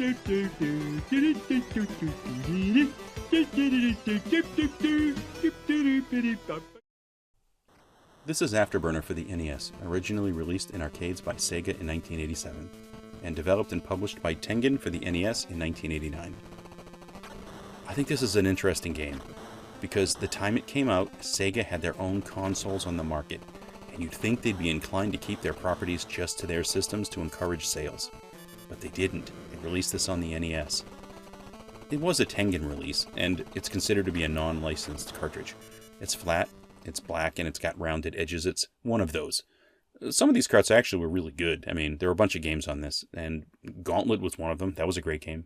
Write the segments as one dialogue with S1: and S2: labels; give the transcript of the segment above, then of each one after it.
S1: This is Afterburner for the NES, originally released in arcades by Sega in 1987, and developed and published by Tengen for the NES in 1989. I think this is an interesting game, because the time it came out, Sega had their own consoles on the market, and you'd think they'd be inclined to keep their properties just to their systems to encourage sales. But they didn't. They released this on the NES. It was a Tengen release, and it's considered to be a non-licensed cartridge. It's flat, it's black, and it's got rounded edges. It's one of those. Some of these carts actually were really good. I mean, there were a bunch of games on this, and Gauntlet was one of them. That was a great game.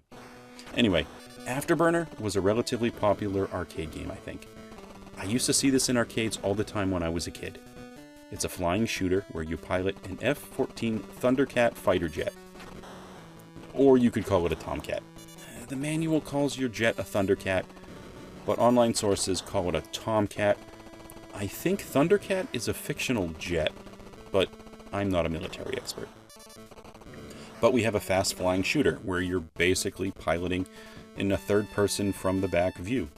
S1: Anyway, Afterburner was a relatively popular arcade game, I think. I used to see this in arcades all the time when I was a kid. It's a flying shooter where you pilot an F-14 Thundercat fighter jet. Or you could call it a Tomcat. The manual calls your jet a Thundercat, but online sources call it a Tomcat. I think Thundercat is a fictional jet, but I'm not a military expert. But we have a fast-flying shooter, where you're basically piloting in a third-person from-the-back view.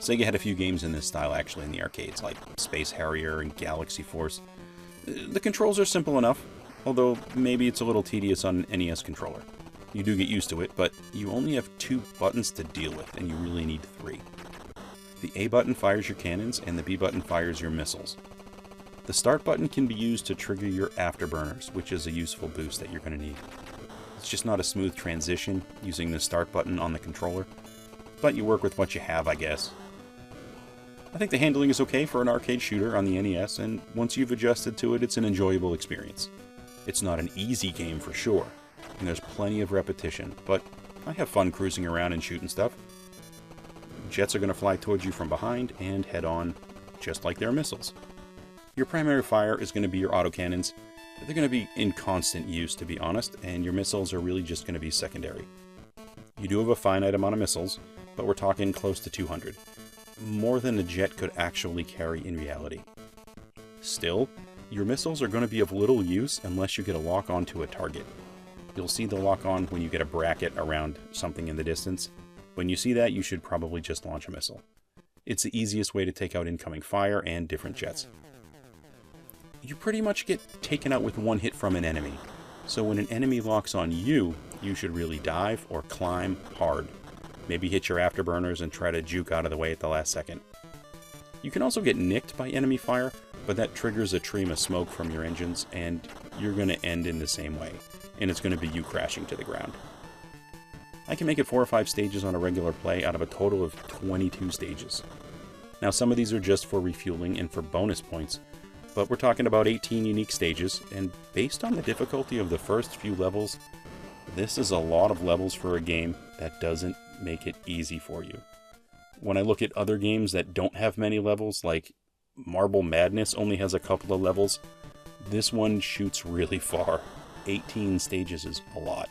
S1: Sega had a few games in this style, actually, in the arcades, like Space Harrier and Galaxy Force. The controls are simple enough, although maybe it's a little tedious on an NES controller. You do get used to it, but you only have 2 buttons to deal with, and you really need 3. The A button fires your cannons, and the B button fires your missiles. The start button can be used to trigger your afterburners, which is a useful boost that you're going to need. It's just not a smooth transition using the start button on the controller, but you work with what you have, I guess. I think the handling is okay for an arcade shooter on the NES, and once you've adjusted to it, it's an enjoyable experience. It's not an easy game for sure, and there's plenty of repetition, but I have fun cruising around and shooting stuff. Jets are going to fly towards you from behind and head on, just like their missiles. Your primary fire is going to be your autocannons. They're going to be in constant use, to be honest, and your missiles are really just going to be secondary. You do have a finite amount of missiles, but we're talking close to 200. More than a jet could actually carry in reality. Still, your missiles are going to be of little use unless you get a lock-on to a target. You'll see the lock-on when you get a bracket around something in the distance. When you see that, you should probably just launch a missile. It's the easiest way to take out incoming fire and different jets. You pretty much get taken out with one hit from an enemy, so when an enemy locks on you, you should really dive or climb hard. Maybe hit your afterburners and try to juke out of the way at the last second. You can also get nicked by enemy fire, but that triggers a stream of smoke from your engines, and you're going to end in the same way, and it's going to be you crashing to the ground. I can make it 4 or 5 stages on a regular play out of a total of 22 stages. Now, some of these are just for refueling and for bonus points, but we're talking about 18 unique stages, and based on the difficulty of the first few levels, this is a lot of levels for a game that doesn't make it easy for you. When I look at other games that don't have many levels, like Marble Madness only has a couple of levels, this one shoots really far. 18 stages is a lot.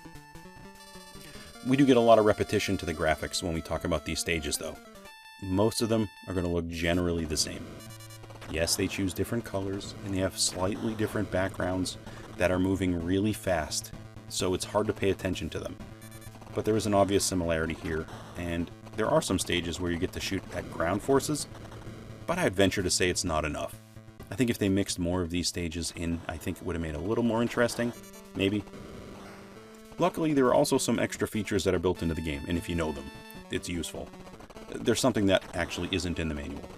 S1: We do get a lot of repetition to the graphics when we talk about these stages, though. Most of them are going to look generally the same. Yes, they choose different colors, and they have slightly different backgrounds that are moving really fast, so it's hard to pay attention to them. But there is an obvious similarity here, and there are some stages where you get to shoot at ground forces, but I'd venture to say it's not enough. I think if they mixed more of these stages in, I think it would have made it a little more interesting, maybe. Luckily, there are also some extra features that are built into the game, and if you know them, it's useful. There's something that actually isn't in the manual.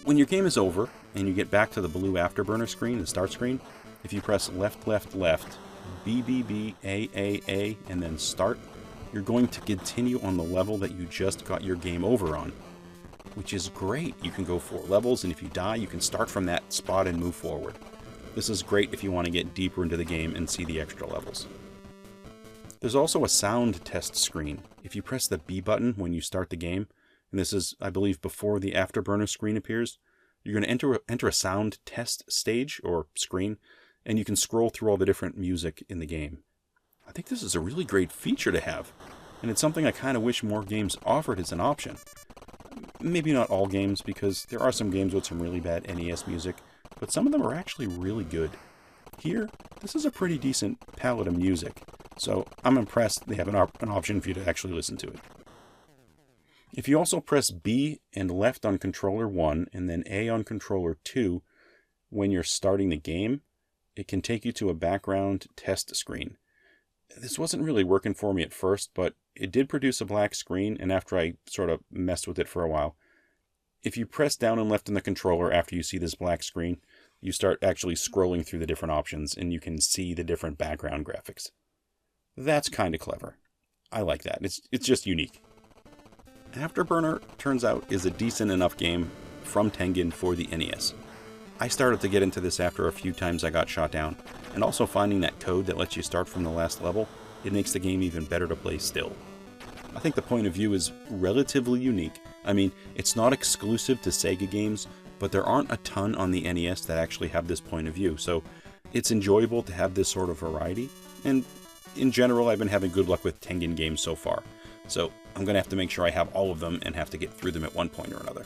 S1: When your game is over, and you get back to the blue Afterburner screen, the start screen, if you press left, left, left, B, B, B, A, A, A, and then start, you're going to continue on the level that you just got your game over on, which is great. You can go 4 levels, and if you die, you can start from that spot and move forward. This is great if you want to get deeper into the game and see the extra levels. There's also a sound test screen. If you press the B button when you start the game, and this is, I believe, before the Afterburner screen appears, you're going to enter a sound test stage, or screen, and you can scroll through all the different music in the game. I think this is a really great feature to have, and it's something I kind of wish more games offered as an option. Maybe not all games, because there are some games with some really bad NES music, but some of them are actually really good. Here, this is a pretty decent palette of music. So I'm impressed they have an option for you to actually listen to it. If you also press B and left on controller 1 and then A on controller 2 when you're starting the game, it can take you to a background test screen. This wasn't really working for me at first, but it did produce a black screen, and after I sort of messed with it for a while, if you press down and left on the controller after you see this black screen, you start actually scrolling through the different options and you can see the different background graphics. That's kind of clever. I like that. It's just unique. Afterburner, turns out, is a decent enough game from Tengen for the NES. I started to get into this after a few times I got shot down, and also finding that code that lets you start from the last level, it makes the game even better to play still. I think the point of view is relatively unique. I mean, it's not exclusive to Sega games, but there aren't a ton on the NES that actually have this point of view, so it's enjoyable to have this sort of variety, and in general I've been having good luck with Tengen games so far, so I'm going to have to make sure I have all of them and have to get through them at one point or another.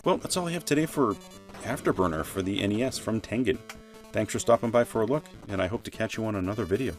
S1: Well, that's all I have today for Afterburner for the NES from Tengen. Thanks for stopping by for a look, and I hope to catch you on another video.